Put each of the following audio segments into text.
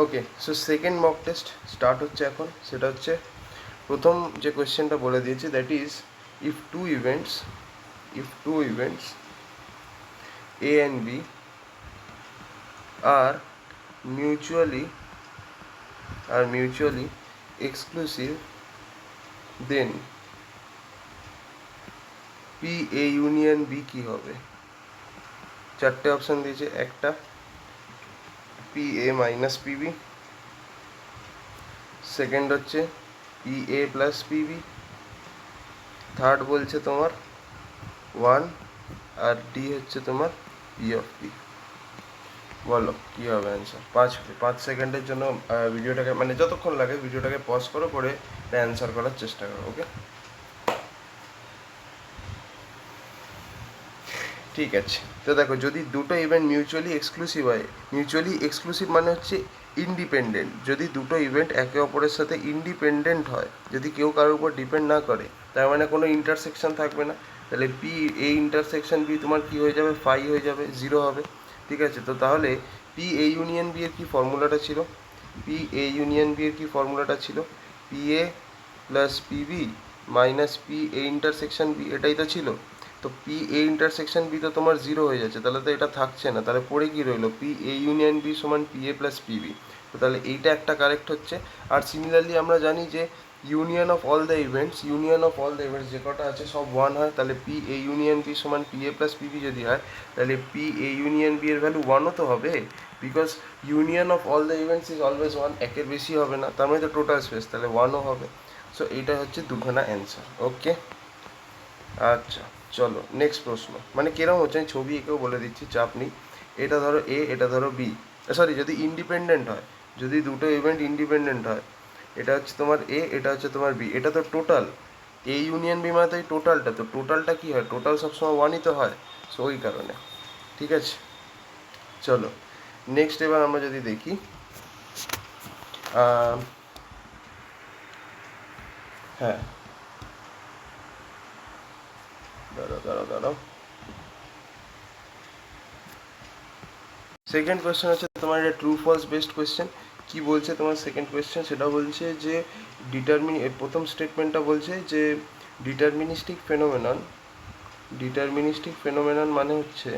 ওকে, so second mock test start হচ্ছে এখন। সেটা হচ্ছে প্রথম যে কোয়েশ্চেনটা বলে দিয়েছি, that is if two events A and B are mutually exclusive, then P A union B কি হবে? চারটে অপশন দিয়েছে। একটা P A minus PB, second হচ্ছে P A plus PB, third বলছে তোমার 1, আর ডি হচ্ছে তোমার পি অফ পি। বলো কী হবে অ্যান্সার? 5 সেকেন্ডের জন্য ভিডিওটাকে, মানে যতক্ষণ লাগে ভিডিওটাকে পজ করে অ্যান্সার করার চেষ্টা করো। ওকে, ঠিক আছে। তো দেখো, যদি দুটো ইভেন্ট মিউচুয়ালি এক্সক্লুসিভ হয়, মিউচুয়ালি এক্সক্লুসিভ মানে হচ্ছে ইন্ডিপেন্ডেন্ট। যদি দুটো ইভেন্ট একে অপরের সাথে ইন্ডিপেন্ডেন্ট হয়, যদি কেউ কারোর উপর ডিপেন্ড না করে, তার মানে কোনো ইন্টারসেকশন থাকবে না। তাহলে পি এ ইন্টারসেকশন বি তোমার কী হয়ে যাবে? ফাই হয়ে যাবে, 0 হবে। ঠিক আছে, তো তাহলে পি এ ইউনিয়ন বি এর কী ফর্মুলাটা ছিল? পি এ ইউনিয়ন বি এর কী ফর্মুলাটা ছিল? P A plus PB minus P A intersection B, এটাই তো ছিল। তো পি এ ইন্টারসেকশন বি তো তোমার 0 হয়ে যাচ্ছে, তাহলে তো এটা থাকছে না। তাহলে পড়ে কি রইলো? পি এ ইউনিয়ন বি সমান পি এ প্লাস পিবি। তো তাহলে এইটা একটা কারেক্ট হচ্ছে। আর সিমিলারলি আমরা জানি যে union of all the events যে কটা আছে সব 1 হয়। তাহলে পি এ ইউনিয়ন বি সমান পি এ প্লাস পিবি যদি হয়, তাহলে পি এ ইউনিয়ন বি এর ভ্যালু 1ও তো হবে, because union of all the events is always 1, একের বেশি হবে না, তার মানে তো টোটাল স্পেস, তাহলে 1ও হবে। সো এইটা হচ্ছে দুখানা অ্যান্সার। ওকে, আচ্ছা চলো নেক্সট প্রশ্ন। মানে কিরম হচ্ছে আমি ছবি এঁকেও বলে দিচ্ছি, চাপ নেই। এটা ধরো এ, এটা ধরো বি, সরি যদি ইন্ডিপেন্ডেন্ট হয়, যদি দুটো ইভেন্ট ইন্ডিপেন্ডেন্ট হয়, এটা হচ্ছে তোমার এ, এটা হচ্ছে তোমার বি, এটা তো টোটাল। এ ইউনিয়ন বি মানে তো এই টোটালটা, তো টোটালটা কী হয়? টোটাল সবসময় 1ই তো হয়। সো ওই কারণে। ঠিক আছে, চলো নেক্সট। এবার আমরা যদি দেখি, হ্যাঁ দাঁড়াও। সেকেন্ড কোয়েশ্চেন হচ্ছে তোমার এটা ট্রু ফলস বেসড কোয়েশ্চেন। কি বলছে তোমার সেকেন্ড কোয়েশ্চেন? সেটা বলছে যে প্রথম স্টেটমেন্টটা বলছে যে ডিটারমিনিস্টিক ফেনোমেনন মানে হচ্ছে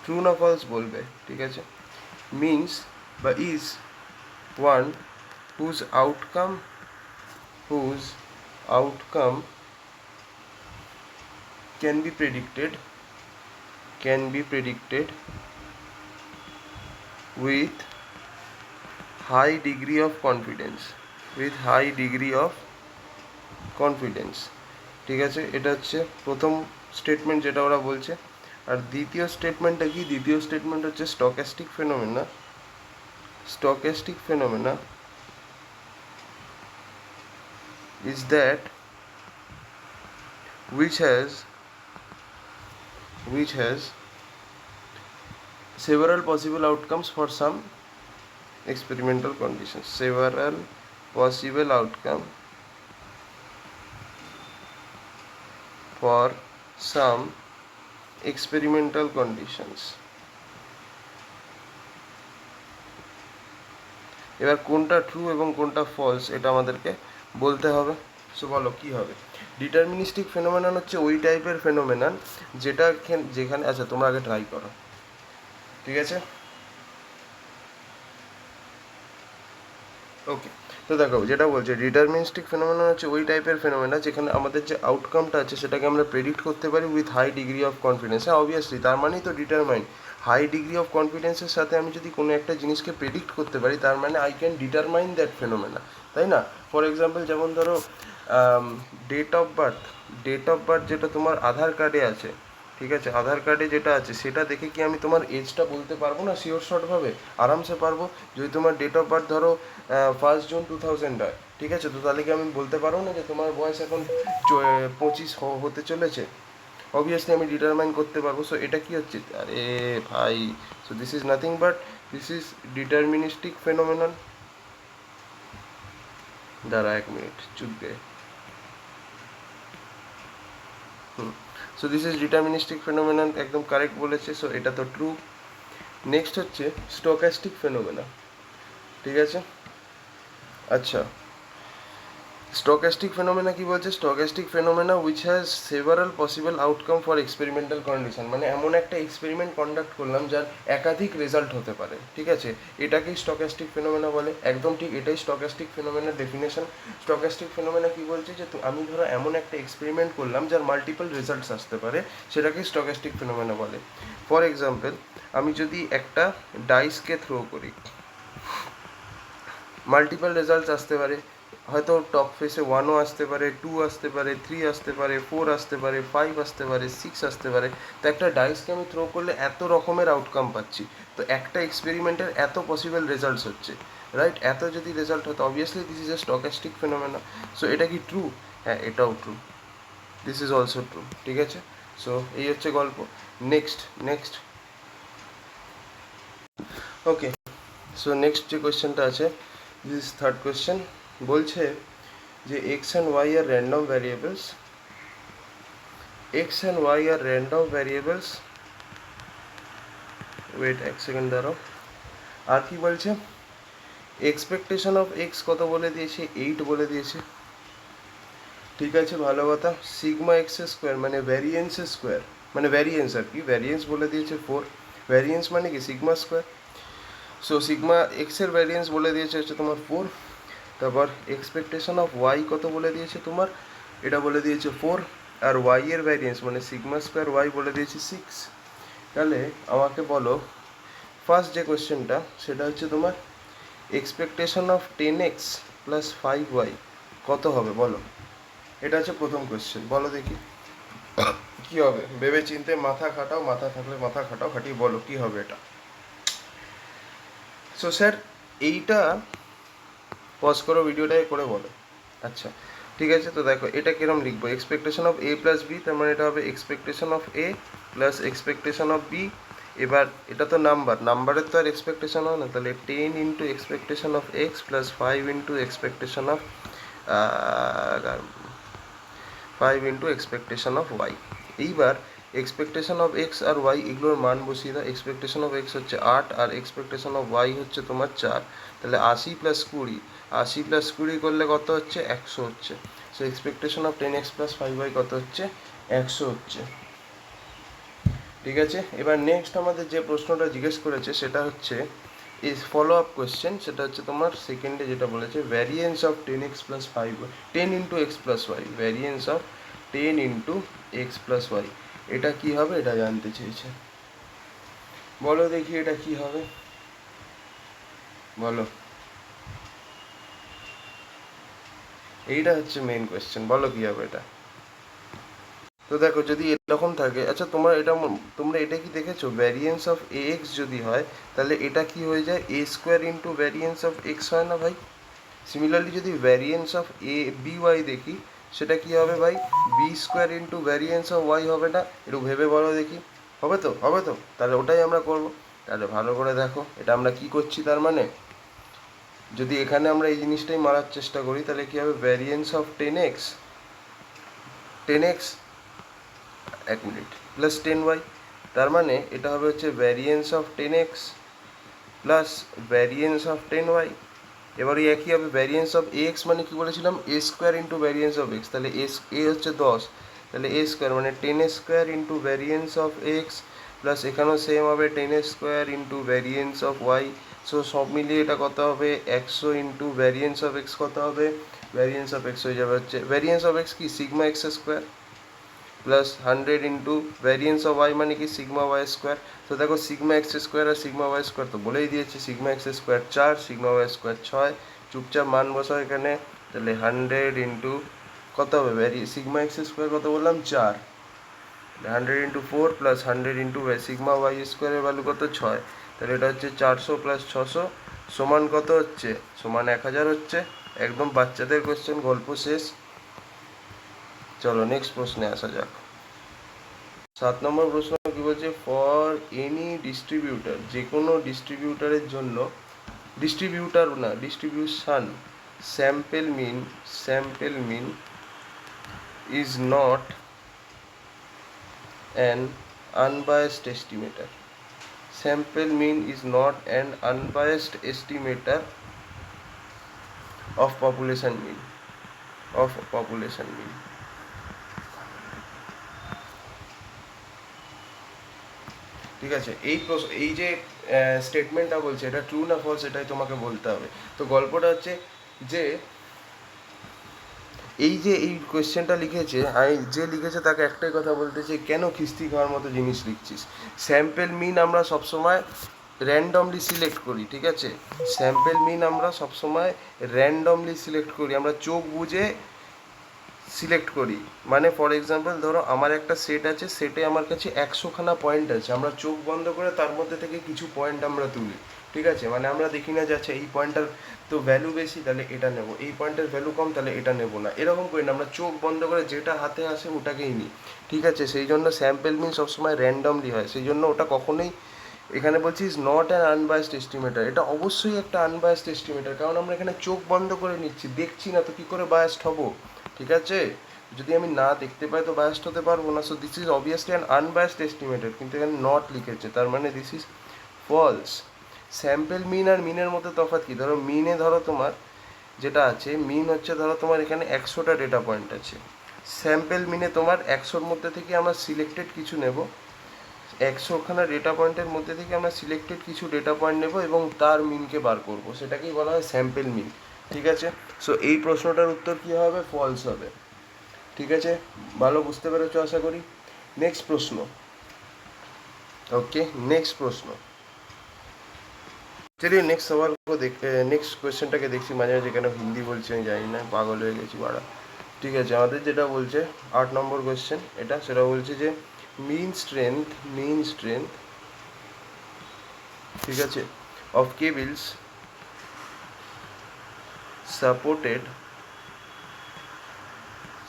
ট্রু না ফলস বলবে। ঠিক আছে, মিনস বা is one whose outcome can be predicted with high degree of confidence. ঠিক আছে, এটা হচ্ছে প্রথম স্টেটমেন্ট যেটা ওরা বলছে। আর দ্বিতীয় স্টেটমেন্টটা কি? দ্বিতীয় স্টেটমেন্ট হচ্ছে স্টক্যাস্টিক phenomena is that which has several possible outcomes for some experimental conditions. Several possible outcome for some experimental conditions. এবার কোনটা ট্রু এবং কোনটা ফলস এটা আমাদেরকে বলতে হবে। সো বলো কী হবে? ডিটারমিনিস্টিক ফেনোমেনন হচ্ছে ওই টাইপের ফেনোমেনন যেখানে, আচ্ছা তোমরা আগে ট্রাই করো। ঠিক আছে, ওকে। তো দেখো যেটা বলছে, ডিটারমিনিস্টিক ফেনোমেনন হচ্ছে ওই টাইপের ফেনোমেনা যেখানে আমাদের যে আউটকামটা আছে সেটাকে আমরা প্রেডিক্ট করতে পারি with high degree of confidence. হ্যাঁ অবভিয়াসলি, তার মানেই তো ডিটারমাইন। হাই ডিগ্রি অফ কনফিডেন্সের সাথে আমি যদি কোনো একটা জিনিসকে প্রেডিক্ট করতে পারি, তার মানে I can determine that phenomena, তাই না? ফর এক্সাম্পল যেমন ধরো ডেট অফ বার্থ যেটা তোমার আধার কার্ডে আছে, ঠিক আছে, আধার কার্ডে যেটা আছে সেটা দেখে কি আমি তোমার এজটা বলতে পারবো না? শিওর শর্টভাবে আরামসে পারবো। যদি তোমার ডেট অফ বার্থ ধরো 1 জুন 2000 হয়, ঠিক আছে, তো তাহলে কি আমি বলতে পারবো না যে তোমার বয়স এখন 25 হতে চলেছে? অবভিয়াসলি আমি ডিটারমাইন করতে পারবো। সো এটা কি হচ্ছে? আরে ভাই, so this is nothing but deterministic phenomenon. দাঁড়া 1 মিনিট, চুপ গে। So this is deterministic phenomenon, একদম কারেক্ট বলেছে। সো এটা তো ট্রু। নেক্সট হচ্ছে স্টকাস্টিক ফেনোমেনা। ঠিক আছে। আচ্ছা, স্টকেস্টিক ফেনোমেনা কি বলছে? Stochastic phenomena which has several possible outcome for experimental condition, মানে এমন একটা এক্সপেরিমেন্ট কন্ডাক্ট করলাম যার একাধিক রেজাল্ট হতে পারে, ঠিক আছে, এটাকেই স্টকেস্টিক ফেনোমেনা বলে। একদম ঠিক, এটাই স্টকেস্টিক ফেনোমেনার ডেফিনেশন। স্টকেস্টিক ফেনোমেনা কি বলছে যে আমি ধরো এমন একটা এক্সপেরিমেন্ট করলাম যার মাল্টিপল রেজাল্টস আসতে পারে, সেটাকেই স্টকেস্টিক ফেনোমেনা বলে। ফর এক্সাম্পল, আমি যদি একটা ডাইসকে থ্রো করি, মাল্টিপল রেজাল্টস আসতে পারে, হয়তো টপ ফেসে 1ও আসতে পারে, 2 আসতে পারে, 3 আসতে পারে, 4 আসতে পারে, 5 আসতে পারে, 6 আসতে পারে। তো একটা ডাইসকে আমি থ্রো করলে এত রকমের আউটকাম পাচ্ছি, তো একটা এক্সপেরিমেন্টের এত পসিবল রেজাল্টস হচ্ছে, রাইট? এত যদি রেজাল্ট হতো, obviously this is a stochastic phenomena. So এটা কি ট্রু? হ্যাঁ, এটাও true, this is also true, ঠিক আছে। সো এই হচ্ছে গল্প। Next next okay, so next যে কোয়েশ্চেনটা আছে, দিস থার্ড কোয়েশ্চেন, বলছে যে X and Y are random variables, X and Y are random variables, wait এক সেকেন্ড দাঁড়াও, আর কি বলছে, এক্সপেকটেশন অফ এক্স কত বলে দিয়েছে? 8 বলে দিয়েছে, ঠিক আছে, ভালো কথা। সিগমা এক্স স্কোয়ার মানে ভ্যারিয়েন্সের স্কোয়ার, মানে ভ্যারিয়েন্স আর কি, ভ্যারিয়েন্স বলে দিয়েছে 4, ভ্যারিয়েন্স মানে কি সিগমা স্কোয়ার। সো সিগমা এক্সের ভ্যারিয়েন্স বলে দিয়েছে হচ্ছে তোমার 4। তারপর এক্সপেকটেশন অফ ওয়াই কত বলে দিয়েছে তোমার, এটা বলে দিয়েছে 4, আর ওয়াই এর ভ্যারিয়েন্স মানে সিগমা স্কোয়ার ওয়াই বলে দিয়েছে 6। তাহলে আমাকে বলো, ফার্স্ট যে কোয়েশ্চেনটা সেটা হচ্ছে তোমার expectation of 10x plus 5y কত হবে বলো, এটা হচ্ছে প্রথম কোয়েশ্চেন। বলো দেখি কি হবে, ভেবে চিন্তে মাথা খাটাও, মাথা থাকলে মাথা খাটাও, খাটিয়ে বলো কি হবে এটা। সো স্যার এইটা পজ করো ভিডিওটাই করে বলো। আচ্ছা ঠিক আছে, তো দেখো এটা কিরম লিখবো, expectation of A plus B, তার মানে এটা হবে expectation of A plus expectation of B. এবার এটা তো নাম্বার, নাম্বারের তো আর এক্সপেকটেশন হয় না, তাহলে 10 into expectation of X plus 5 into expectation of 5 into expectation of Y. এইবার এক্সপেকটেশন অফ এক্স আর ওয়াই এগুলোর মান বসিয়ে দাও। এক্সপেকটেশন অফ এক্স হচ্ছে 8 আর এক্সপেকটেশন অফ ওয়াই হচ্ছে তোমার 4, তাহলে 80 প্লাস 20, 80 প্লাস 20 করলে কত হচ্ছে 100 হচ্ছে। So expectation of 10x plus 5y কত হচ্ছে 100 হচ্ছে, ঠিক আছে। এবার নেক্সট আমাদের যে প্রশ্নটা জিজ্ঞেস করেছে সেটা হচ্ছে ইজ ফলো আপ কোয়েশ্চেন, সেটা হচ্ছে তোমার সেকেন্ডে যেটা বলেছে variance of 10x plus 5y, 10 into X plus Y, variance of 10 into X plus Y, এটা কি হবে এটা জানতে চেয়েছে। বলো দেখি এটা কি হবে, বলো, এইটা হচ্ছে মেইন কোয়েশ্চেন, বলো কি হবে এটা। তো দেখো যদি এরকম থাকে, আচ্ছা তোমরা এটা তোমরা এটা কি দেখেছো, ভ্যারিয়েন্স অফ এ এক্স যদি হয় তাহলে এটা কি হয়ে যায় A square into variance of X হয় না ভাই। সিমিলারলি যদি variance of A B Y দেখি, সেটা কি হবে ভাই, B square into variance of Y হবে না? একটু ভেবে বলো দেখি, হবে তো? হবে তো, তাহলে ওটাই আমরা করব। তাহলে ভালো করে দেখো এটা আমরা কি করছি, তার মানে যদি এখানে আমরা এই জিনিসটাই মারার চেষ্টা করি তাহলে কি হবে, ভ্যারিয়েন্স অফ 10x, 10x, এক মিনিট, প্লাস 10y, তার মানে এটা হবে হচ্ছে variance of 10x plus variance of 10y। এবার এই একই হবে ভ্যারিয়েন্স অফ এক্স, মানে কি বলেছিলাম A square into variance of X, তাহলে এ হচ্ছে 10, তাহলে এ স্কোয়ার মানে 10 square into variance of X plus এখানেও সেম হবে 10 square into variance of Y. So সব মিলিয়ে এটা কত হবে 100 ইন্টু ভ্যারিয়েন্স অফ এক্স কত হবে, ভ্যারিয়েন্স অফ এক্স হয়ে যাবে হচ্ছে, ভ্যারিয়েন্স অফ এক্স কি sigma X square plus 100 into variance of Y মানে কি সিগমা ওয়াই স্কোয়ার। তো দেখো সিগমা এক্স স্কোয়ার আর সিগমা ওয়াই স্কোয়ার তো বলেই দিয়েছি, sigma X square 4, sigma Y square 6, চুপচাপ মান বসাও এখানে, তাহলে 100 ইন্টু কত হবে সিগমা এক্স স্কোয়ার কত বললাম 4, 100 into 4 plus 100 into sigma Y স্কোয়ারের ভ্যালু কত 6, তাহলে এটা হচ্ছে 400 প্লাস 600 সমান কত হচ্ছে, সমান 1000 হচ্ছে। একদম বাচ্চাদের কোশ্চেন, গল্প শেষ। চলো নেক্সট প্রশ্নে আসা যাক। 7 নম্বর প্রশ্ন কি বলছে, ফর এনি ডিস্ট্রিবিউটার, যে কোনো ডিস্ট্রিবিউটারের জন্য, ডিস্ট্রিবিউটার না distribution, sample mean is not an unbiased estimator, sample mean is not an unbiased estimator of population mean, of population mean. ঠিক আছে, এই যে স্টেটমেন্টটা বলছে এটা ট্রু না ফলস এটাই তোমাকে বলতে হবে। তো গল্পটা হচ্ছে যে এই যে এই কোয়েশ্চেনটা লিখেছে, আমি যে লিখেছে তাকে একটাই কথা বলতে চাই, কেন খিস্তি খাওয়ার মতো জিনিস লিখছিস? স্যাম্পেল মিন আমরা সবসময় র্যান্ডমলি সিলেক্ট করি, ঠিক আছে? স্যাম্পেল মিন আমরা সবসময় র্যান্ডমলি সিলেক্ট করি, আমরা চোখ বুজে সিলেক্ট করি। মানে ফর এক্সাম্পল ধরো আমার একটা সেট আছে, সেটে আমার কাছে 100খানা পয়েন্ট আছে, আমরা চোখ বন্ধ করে তার মধ্যে থেকে কিছু পয়েন্ট আমরা তুলি, ঠিক আছে? মানে আমরা দেখি না যাচ্ছে এই পয়েন্টটার তো ভ্যালু বেশি তাহলে এটা নেবো, এই পয়েন্টের ভ্যালু কম তাহলে এটা নেবো না, এরকম করি না, আমরা চোখ বন্ধ করে যেটা হাতে আসে ওটাকেই নিই, ঠিক আছে? সেই জন্য স্যাম্পেল মিন সবসময় র্যান্ডমলি হয়, সেই জন্য ওটা কখনোই এখানে বলছি ইজ নট অ্যান আনবায়াসড এস্টিমেটার, এটা অবশ্যই একটা আনবায়াসড এস্টিমেটার, কারণ আমরা এখানে চোখ বন্ধ করে নিচ্ছি, দেখছি না তো কী করে বায়াসড হবো, ঠিক আছে? যদি আমি না দেখতে পাই তো বায়াসড হতে পারবো না। So this is obviously an unbiased estimated, কিন্তু এখানে নট লিখেছে, তার মানে দিস ইজ ফলস। স্যাম্পেল মিন আর মিনের মধ্যে তফাৎ কী? ধরো মিনে ধরো তোমার যেটা আছে, মিন হচ্ছে ধরো তোমার এখানে 100টা ডেটা পয়েন্ট আছে, স্যাম্পেল মিনে তোমার 100র মধ্যে থেকে আমরা সিলেক্টেড কিছু নেব, 100খানা ডেটা পয়েন্টের মধ্যে থেকে আমরা সিলেক্টেড কিছু ডেটা পয়েন্ট নেব এবং তার মিনকে বার করব, সেটাকেই বলা হয় স্যাম্পেল মিন, ঠিক আছে? সো এই প্রশ্নটার উত্তর কী হবে? ফলস হবে, ঠিক আছে? ভালো বুঝতে পেরেছো আশা করি। নেক্সট প্রশ্ন। ओके, नेक्स्ट प्रश्न। चलिए नेक्स्ट सवाल को देख, नेक्स्ट क्वेश्चनটাকে দেখছি, মাঝে মাঝে কেন হিন্দি বলছি আমি জানি না, পাগল হয়ে গেছি বাড়া। ঠিক আছে, আমাদের যেটা বলছে 8 নম্বর কোয়েশ্চেন, এটা সেটা বলছে যে মিন স্ট্রেংথ ঠিক আছে of cables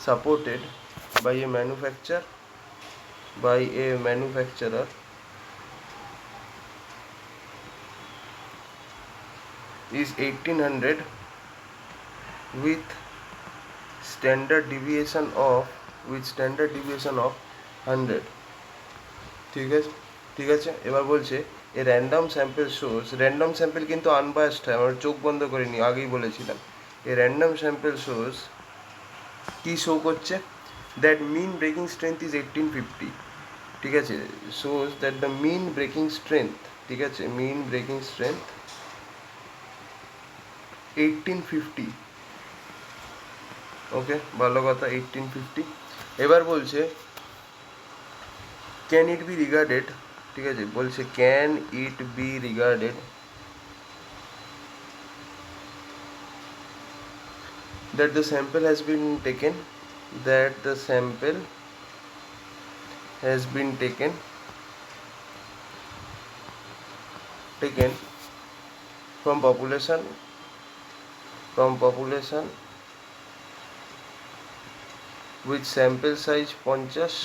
supported by a manufacturer is 1800 with standard deviation of 100, ঠিক আছে। এবার বলছে a random sample shows, random sample কিন্তু আনবায়াসড হয়, আমরা চোখ বন্ধ করে নি, আগেই বলেছিলাম। এ র্যান্ডম স্যাম্পল শোজ কি শো করছে? That mean breaking strength is 1850, ঠিক আছে? Shows that the mean breaking strength, ঠিক আছে, মিন ব্রেকিং স্ট্রেংথ 1850, ওকে, ভালো কথা, 1850। এবার বলছে ক্যান ইট বি রিগার্ডেড, ঠিক আছে, বলছে can it be regarded that the sample has been taken from population with sample size 50,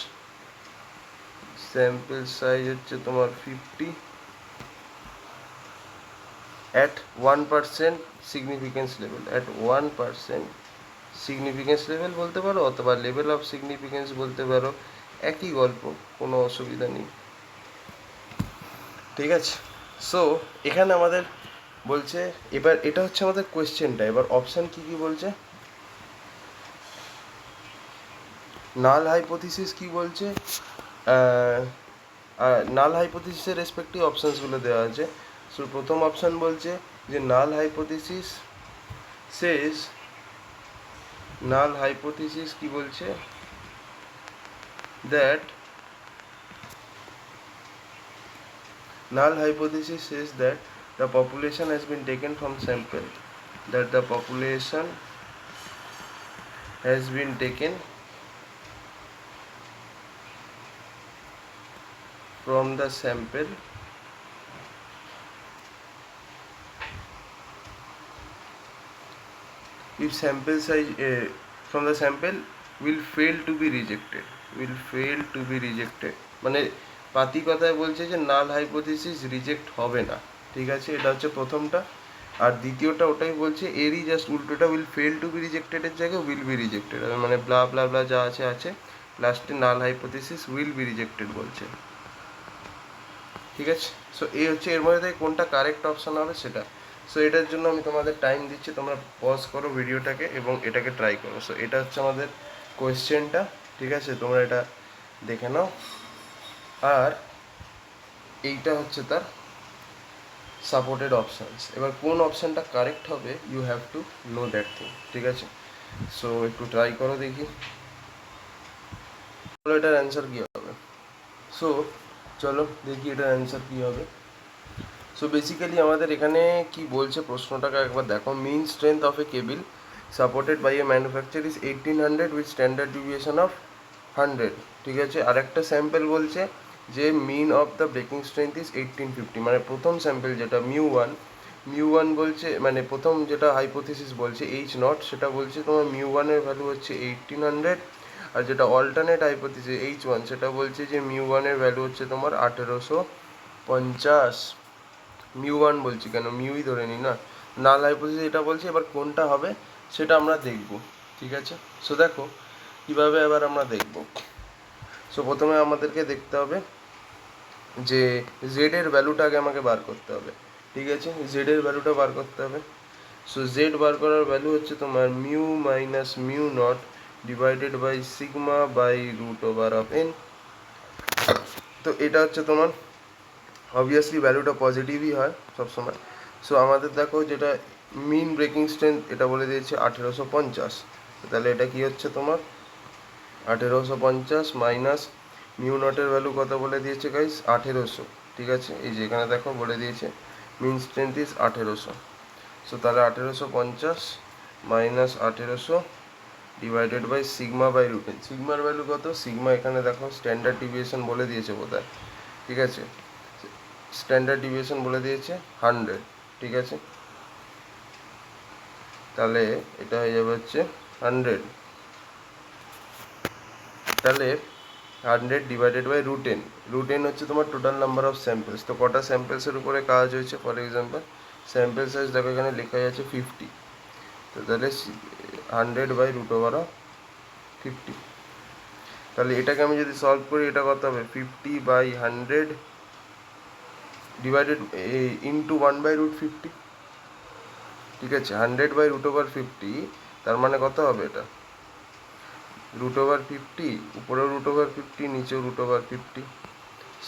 sample size হচ্ছে তোমার 50 at 1% significance level, at 1% significance level বলতে পারো অথবা লেভেল অফ সিগনিফিকেন্স বলতে পারো, একই গল্প, কোনো অসুবিধা নেই, ঠিক আছে? সো এখানে আমাদের বলছে, এবার এটা হচ্ছে আমাদের কোয়েশ্চেনটা, এবার অপশান কি কি বলছে, নাল হাইপোথিসিস কি বলছে, নাল হাইপোথিসিসের রেসপেক্টিভ অপশানসগুলো দেওয়া আছে। সো প্রথম অপশান বলছে যে নাল হাইপোথিসিস কি বলছে, that null hypothesis says that the population has been taken from sample, that the population has been taken from the sample if sample size from the sample will fail to be rejected, মানে পাতি কথায় বলছে যে নাল hypothesis reject হবে না, ঠিক আছে? এটা হচ্ছে প্রথমটা। আর দ্বিতীয়টা ওটাই বলছে, এরই জাস্ট উল্টোটা, উইল ফেল টু বি রিজেক্টেডের জায়গায় উইল বি রিজেক্টেড, মানে ব্লা ব্লা ব্লা যা আছে লাস্টে নাল হাইপোথিসিস উইল বি রিজেক্টেড বলছে, ঠিক আছে? সো এই হচ্ছে এর মধ্যে থেকে কোনটা কারেক্ট অপশান হবে সেটা। সো এটার জন্য আমি তোমাদের টাইম দিচ্ছি, তোমরা পজ করো ভিডিওটাকে এবং এটাকে ট্রাই করো। সো এটা হচ্ছে আমাদের কোয়েশ্চেনটা, ঠিক আছে, তোমরা এটা দেখে নাও। আর এইটা হচ্ছে তার সাপোর্টেড অপশানস। এবার কোন অপশানটা কারেক্ট হবে you have to know that thing, ঠিক আছে। সো একটু ট্রাই করো দেখি এটার অ্যান্সার কী হবে। সো চলো দেখি এটার অ্যান্সার কী হবে। সো বেসিক্যালি আমাদের এখানে কি বলছে প্রশ্নটাকে একবার দেখো। Mean strength of a cable supported by a manufacture is 1800 with standard deviation of 100, ঠিক আছে। আর একটা স্যাম্পল বলছে যে mean of the breaking strength is 1850, মানে প্রথম স্যাম্পল যেটা মিউ ওয়ান বলছে, মানে প্রথম যেটা হাইপোথিসিস বলছে এইচ নট, সেটা বলছে তোমার মিউ ওয়ানের ভ্যালু হচ্ছে 1800। আর যেটা অল্টারনেট হাইপোথিসিস H1 সেটা বলছে যে মিউ ওয়ানের ভ্যালু হচ্ছে তোমার 1850। মিউ ওয়ান বলছি কেন, মিউই ধরে নি না, নাল হাইপোথিসিস এটা বলছে। এবার কোনটা হবে সেটা আমরা দেখব, ঠিক আছে। সো দেখো কীভাবে এবার আমরা দেখব। সো প্রথমে আমাদেরকে দেখতে হবে যে জেড এর ভ্যালুটা আগে আমাকে বার করতে হবে, ঠিক আছে। জেড এর ভ্যালুটা বার করতে হবে। সো জেড বার করার ভ্যালু হচ্ছে তোমার mu minus mu naught divided by sigma by root over of N. তো এটা হচ্ছে তোমার অবভিয়াসলি ভ্যালুটা পজিটিভই হয় সবসময়। সো আমাদের দেখো যেটা মিন ব্রেকিং স্ট্রেংথ এটা বলে দিয়েছে 1850। তাহলে এটা কি হচ্ছে তোমার 1850 মাইনাস মিউ নটের ভ্যালু কত বলে দিয়েছে গাইস 1800, ঠিক আছে। এই যে এখানে দেখো বলে দিয়েছে মিন স্ট্রেংথ ইজ 1800। সো তাহলে 1850 minus 1800 divided by sigma by root n. সিগমার ভ্যালু কত, সিগমা এখানে দেখো স্ট্যান্ডার্ড ডিভিয়েশন বলে দিয়েছে বোধহয়, ঠিক আছে। স্ট্যান্ডার্ড ডিভিয়েশন বলে দিয়েছে 100, ঠিক আছে। তাহলে এটা হয়ে যাবে হচ্ছে 100, তাহলে 100 ডিভাইডেড বাই রুট এন হচ্ছে তোমার টোটাল নাম্বার অফ স্যাম্পলস। তো কটা স্যাম্পলসের উপরে কাজ হয়েছে, ফর এক্সাম্পল স্যাম্পল সাইজ দেখো এখানে লেখা আছে 50। তো তাহলে 100 বাই রুট ওভার অফ 50। তাহলে এটাকে আমি যদি সলভ করি এটা কত হবে 50 by 100 divided into 1 by root 50, ঠিক আছে। 100 বাই রুট ওভার 50, তার মানে কত হবে এটা রুট ওভার 50, উপরেও রুট ওভার 50 নিচেও রুট ওভার 50।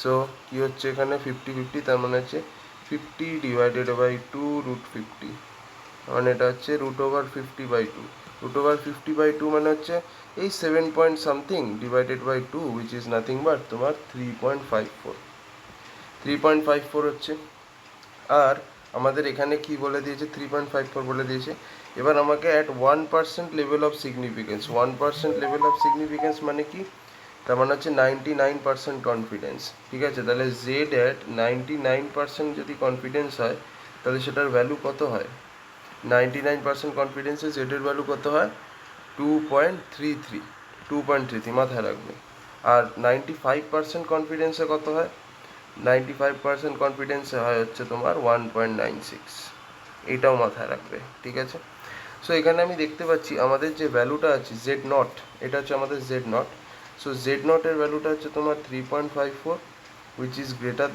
সো কী হচ্ছে এখানে 50 তার মানে হচ্ছে 50 ডিভাইডেড বাই 2 রুট 50, মানে এটা হচ্ছে root over 50 by 2। Root over 50 by 2 মানে হচ্ছে এই 7 point something divided by 2 which is nothing but তোমার 3.54 হচ্ছে। আর আমাদের এখানে কি বলে দিয়েছে 3.54 বলে দিয়েছে। এবার আমাকে at 1% level of significance, 1% level of significance মানে কি, তার মানে হচ্ছে 99% কনফিডেন্স, ঠিক আছে। তাহলে জেড অ্যাট 99% যদি কনফিডেন্স হয় তাহলে সেটার ভ্যালু কত হয়, 99% কনফিডেন্সে জেডের ভ্যালু কত হয় 2.33 মাথায় রাখবে। আর 95% কনফিডেন্সে কত হয়, 95% কনফিডেন্সে হয় হচ্ছে তোমার 1.96, এইটাও মাথায় রাখবে, ঠিক আছে। সো এখানে আমি দেখতে পাচ্ছি আমাদের যে ভ্যালুটা আছে জেড নট, এটা হচ্ছে আমাদের জেড নট। সো জেড নটের ভ্যালুটা হচ্ছে তোমার 3.54 উইচ ইজ গ্রেটার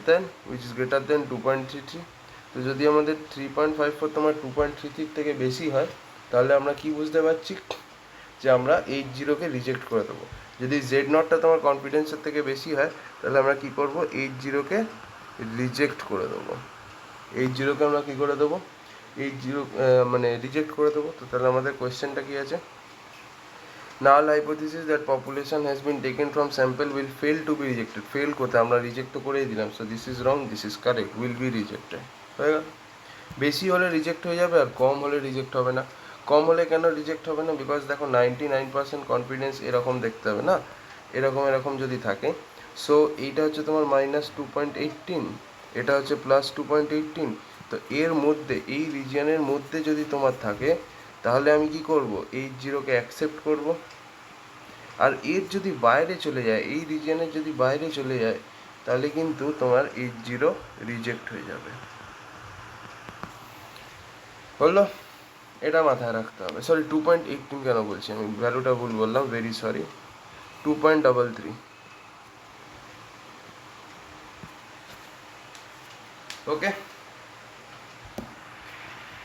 দেন 2.33। তো যদি আমাদের 3.54 তোমার 2.33 থেকে বেশি হয় তাহলে আমরা কি বুঝতে পারছি যে আমরা 80কে রিজেক্ট করে দেবো। যদি জেড নটটা তোমার কনফিডেন্সের থেকে বেশি হয় তাহলে আমরা কি করব 80কে রিজেক্ট করে দেবো। 80কে আমরা কি করে দেবো 80 মানে রিজেক্ট করে দেবো। তো তাহলে আমাদের কোয়েশ্চেনটা কি আছে, নাল hypothesis that population has been taken from sample will fail to be rejected. Fail করতে আমরা রিজেক্ট তো করেই দিলাম। So this is wrong, this is correct, will be rejected হয়ে গেল। বেশি হলে রিজেক্ট হয়ে যাবে আর কম হলে রিজেক্ট হবে না। কম হলে কেন রিজেক্ট হবে না, বিকজ দেখো 99% কনফিডেন্স এরকম দেখতে হবে না, এরকম যদি থাকে। সো এইটা হচ্ছে তোমার -2.18, এটা হচ্ছে +2.18। তো এর মধ্যে এই রিজিয়নের মধ্যে যদি তোমার থাকে তাহলে আমি কি করব 80কে অ্যাকসেপ্ট করব। আর এর যদি বাইরে চলে যায়, এই রিজিয়নের যদি বাইরে চলে যায় তাহলে কিন্তু তোমার 80 রিজেক্ট হয়ে যাবে। হলো, এটা মাথায় রাখতে হবে। সরি 2.18 কেন বলছি আমি, ভ্যালুটা ভুল বললাম, ভেরি সরি, 2.33। ওকে,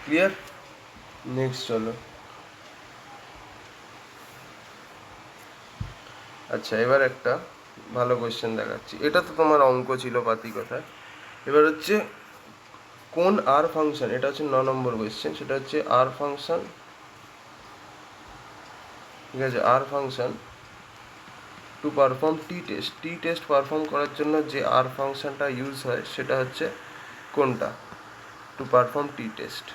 ক্লিয়ার? নেক্সট চলো। আচ্ছা, এবার একটা ভালো কোয়েশ্চেন দেখাচ্ছি। এটা তো তোমার অঙ্ক ছিল পাতি কথায়। এবার হচ্ছে কোন আর ফাংশন, এটা হচ্ছে 9 নম্বর কোয়েশ্চেন, সেটা হচ্ছে আর ফাংশন, ঠিক আছে, R function to perform T test perform করার জন্য যে আর ফাংশনটা ইউজ হয় সেটা হচ্ছে কোনটা টু পারফর্ম টি টেস্ট?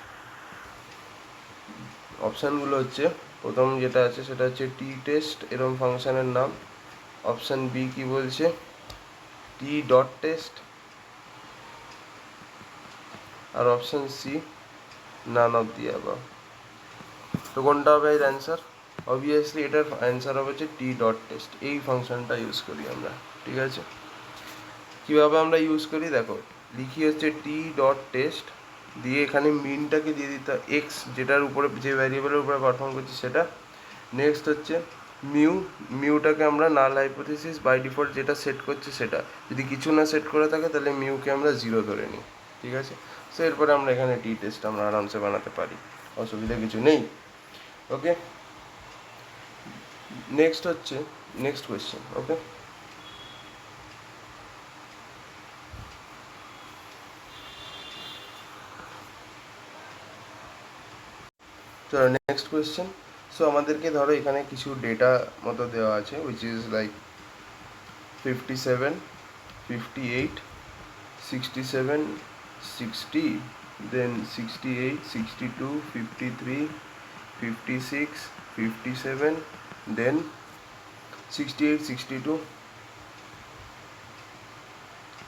অপশানগুলো হচ্ছে, প্রথম যেটা আছে সেটা হচ্ছে টি টেস্ট এরম ফাংশনের নাম। অপশান বি কি বলছে, টি ডট টেস্ট। আর option C none of the above. তো কোনটা হবে এর অ্যান্সার? অবভিয়াসলি এটার অ্যান্সার হবে হচ্ছে টি ডট টেস্ট। এই ফাংশনটা ইউজ করি আমরা, ঠিক আছে। কীভাবে আমরা ইউজ করি দেখো, লিখি হচ্ছে টি ডট টেস্ট দিয়ে এখানে মিনটাকে দিয়ে দিতে এক্স, যেটার উপরে যে ভ্যারিয়েবলের উপরে পারফর্ম করছি সেটা। নেক্সট হচ্ছে মিউটাকে আমরা নাল হাইপোথিসিস বাই ডিফল্ট যেটা সেট করছি সেটা, যদি কিছু না সেট করে থাকে তাহলে মিউকে আমরা 0 ধরে নিই, ঠিক আছে। সো এরপরে আমরা এখানে টি টেস্ট আমরা আরামসে বানাতে পারি, অসুবিধা কিছু নেই। ওকে, নেক্সট হচ্ছে নেক্সট কোয়েশ্চেন। ওকে, চলো নেক্সট কোয়েশ্চেন। সো আমাদেরকে ধরো এখানে কিছু ডেটা মতো দেওয়া আছে, which is like 57, 58, 67, 60, then 68, 62, 53, 56, 57, then 68, 62,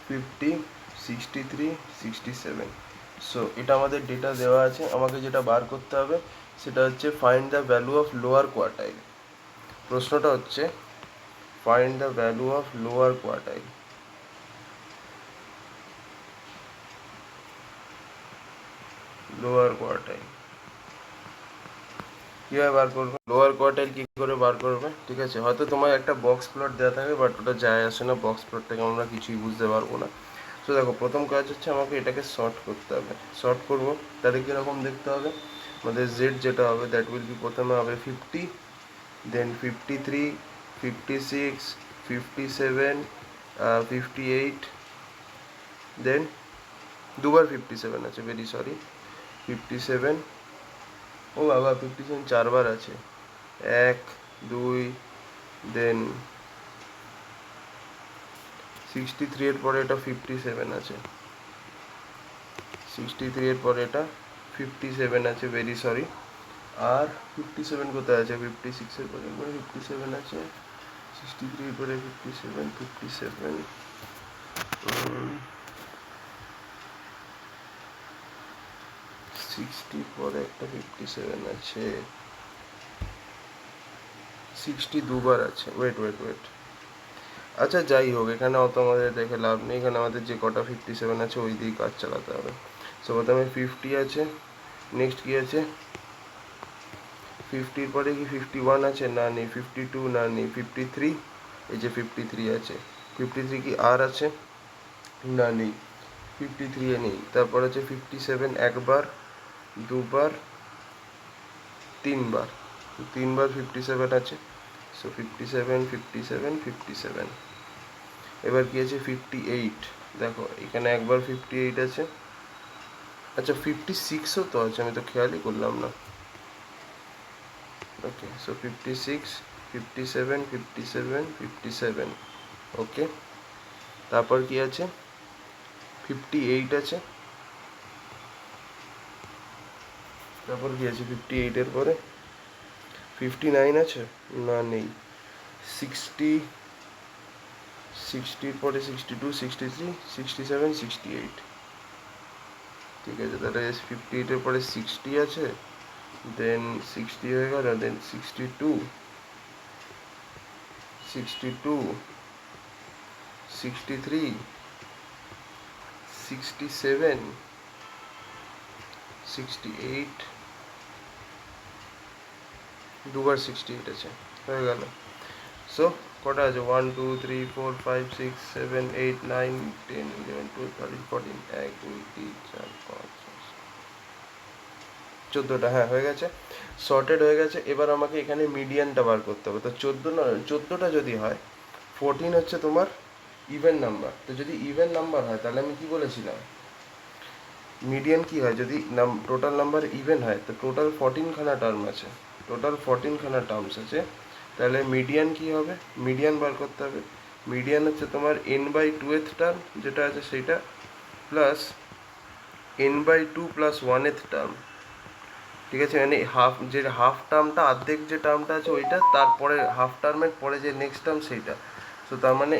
50, 63, 67। So এটা আমাদের ডেটা দেওয়া আছে, আমাকে যেটা বার করতে হবে সেটা হচ্ছে find the value of lower quartile. প্রশ্নটা হচ্ছে find the value of lower quartile. Lower quartile কীভাবে বার করবে? লোয়ার কোয়ার্টাইল কী করে বার করবে, ঠিক আছে। হয়তো তোমার একটা বক্স প্লট দেওয়া থাকে, বাট ওটা যায় আসে না, বক্স প্লট থেকে আমরা কিছুই বুঝতে পারবো না। তো দেখো, প্রথম কাজ হচ্ছে আমাকে এটাকে শর্ট করতে হবে। শর্ট করবো, তাহলে কীরকম দেখতে হবে, আমাদের জেড যেটা হবে দ্যাট উইল বি, প্রথমে হবে 50, দেন 53, 56, 57, 58, দেন দুবার 57 আছে, ভেরি সরি, 57, ও বাবা 57 চারবার আছে, 1, 2, দেন 63 এর পরে এটা 57 আছে, 63 এর পরে এটা 57 আছে, ভেরি সরি। আর 57 কোথায় আছে, 56 এর পরে 57 আছে, 63 এর পরে 57, 57, 60 পরে একটা 57 আছে, 60 দুবার আছে, ওয়েট ওয়েট ওয়েট, আচ্ছা যাই হোক, এখানে অত আমাদের দেখে লাভ নেই, এখানে আমাদের যে কটা 57 আছে ওই দিয়েই কাজ চালাতে হবে। সো প্রথমে 50 আছে, নেক্সট কি আছে, 50 পরে কি 51 আছে, না নেই, 52 না নেই, 53, এই যে 53 আছে, 53 কি আর আছে, না নেই, 53 এ নেই। তারপর আছে 57 একবার, দুবার, তিনবার, তিনবার 57 আছে। সো 57, 57, 57। এবার কি আছে 58, দেখো এখানে একবার 58 আছে, আচ্ছা 56ও তো আছে, আমি তো খেয়ালই করলাম না। ওকে, সো 56, 57, 57, 57, ওকে। তারপর কি আছে, 58 আছে, তারপর কি আছে 58 এর পরে 59 আছে, না নেই, 60, 60 পরে 62, 63, 67, 68, ঠিক আছে। তাহলে 58 এর পরে 60 আছে, দেন 60 হয়ে গেল, দেন 62, 62, 63, 67, 68, দুবার 68 আছে, হয়ে গেল। সো কটা আছে, 1, 2, 3, 4, 5, 6, 7, 8, 9, 10, 11, 12, 13, 14, 1, 2, 3, 4, 5, 6, 14টা, হ্যাঁ হয়ে গেছে, সর্টেড হয়ে গেছে। এবার আমাকে এখানে মিডিয়ানটা বার করতে হবে। তো 14টা যদি হয়, 14 হচ্ছে তোমার ইভেন নাম্বার। তো যদি ইভেন নাম্বার হয় তাহলে আমি কি বলেছিলাম, মিডিয়ান কি হয়, যদি টোটাল নাম্বার ইভেন হয় তো টোটাল 14খানা টার্ম আছে, টোটাল 14খানা টার্মস আছে, তাহলে মিডিয়ান কি হবে, মিডিয়ান বার করতে হবে। মিডিয়ান হচ্ছে তোমার n/2th টার্ম যেটা আছে সেইটা, plus n/2 plus 1th term, ঠিক আছে, মানে হাফ টার্মটা, অর্ধেক যে টার্মটা আছে ওইটা, তারপরে হাফ টার্মের পরে যে নেক্সট টার্ম সেইটা। সো তার মানে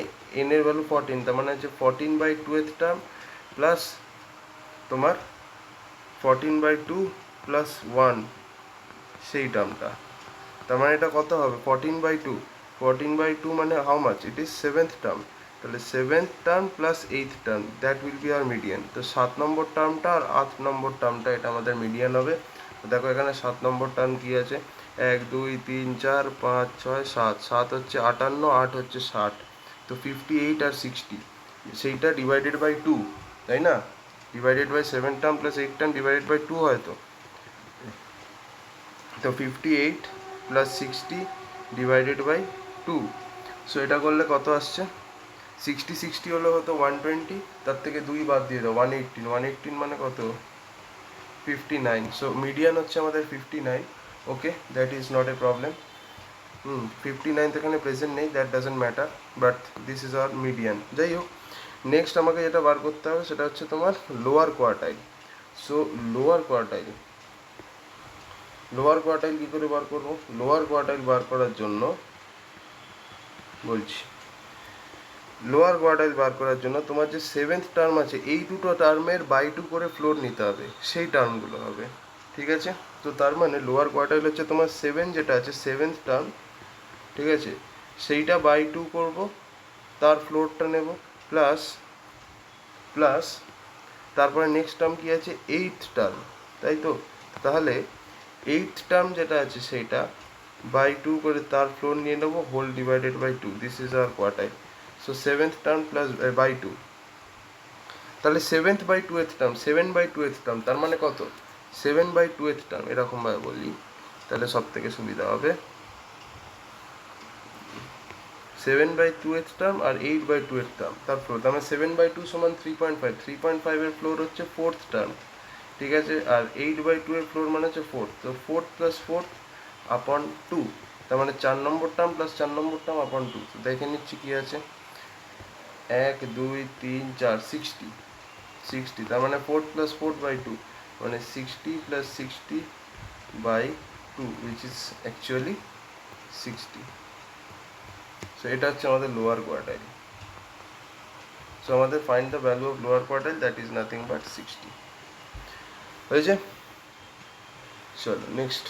n এর ভ্যালু 14, তার মানে হচ্ছে 14/2th টার্ম প্লাস তোমার 14/2 প্লাস 1 সেই টার্মটা। তার মানে এটা কত হবে, 14/2, 14/2 মানে how much, it is 7th term. তাহলে 7th term plus 8th term, that will be hour median. তো 7 নম্বর টার্মটা আর 8 নম্বর টার্মটা এটা আমাদের মিডিয়ান হবে। তো দেখো এখানে 7 নম্বর টার্ম কি আছে, 1 2 3 4 5 6 7, 7 হচ্ছে 58, 8 হচ্ছে 60, তো 58 আর 60 সেইটা ডিভাইডেড বাই 2, তাই না, divided by 7 term plus 8 term divided by 2 হয়। তো 58 প্লাস 60 ডিভাইডেড বাই 2, সো এটা করলে কত আসছে, 60 হলো হতো 120, তার থেকে 2 বাদ দিয়ে দাও, 118, 118 মানে কত, 59। সো মিডিয়ান হচ্ছে আমাদের 59। Okay, that is not a problem. 59 তো এখানে প্রেজেন্ট নেই, that doesn't matter, but this is our median. যাই হোক, নেক্সট আমাকে যেটা বার করতে হবে সেটা হচ্ছে তোমার lower quartile. So lower quartile, lower quartile কী করে বার করবো, লোয়ার কোয়ার্টাইল বার করার জন্য বলছি, লোয়ার কোয়ার্টাইল বার করার জন্য তোমার যে 7th টার্ম আছে এই দুটো টার্মের বাই 2 করে ফ্লোর নিতে হবে, সেই টার্মগুলো হবে, ঠিক আছে। তো তার মানে লোয়ার কোয়ার্টাইল হচ্ছে তোমার 7 যেটা আছে 7th টার্ম, ঠিক আছে, সেইটা বাই 2 করবো, তার ফ্লোরটা নেব, প্লাস প্লাস তারপরে নেক্সট টার্ম কি আছে 8th টার্ম, তাই তো, তাহলে 8th টার্ম যেটা আছে সেইটা বাই 2 করে তার ফ্লোর নিয়ে নেবো, whole divided by 2, this is our quartile. So 7th term plus by 2, তাহলে 7/2th টার্ম, 7/2th টার্ম তার মানে কত, 7/2th টার্ম, এরকমভাবে বলি তাহলে সব থেকে সুবিধা হবে। 7/2th টার্ম আর 8/2th টার্ম তার ফ্লোর, তার মানে 7/2 সমান 3.5, 3.5 এর ফ্লোর হচ্ছে 4th টার্ম, ঠিক আছে, আর 8/2 এর ফ্লোর মানে হচ্ছে 4th, তো 4th প্লাস 4th আপন 2, তার মানে 4 নম্বর টার্ম প্লাস 4 নম্বর টার্ম আপন 2। তো দেখে নিচ্ছি কি আছে, 1 2 3 4 60, 60, তার মানে 4 প্লাস 4/2 মানে 60 plus 60/2 which is actually 60। So এটা হচ্ছে আমাদের লোয়ার কোয়ার্টাইল। সো আমাদের find the value of lower quartile, that is nothing but 60 হয়েছে। চলো নেক্সট।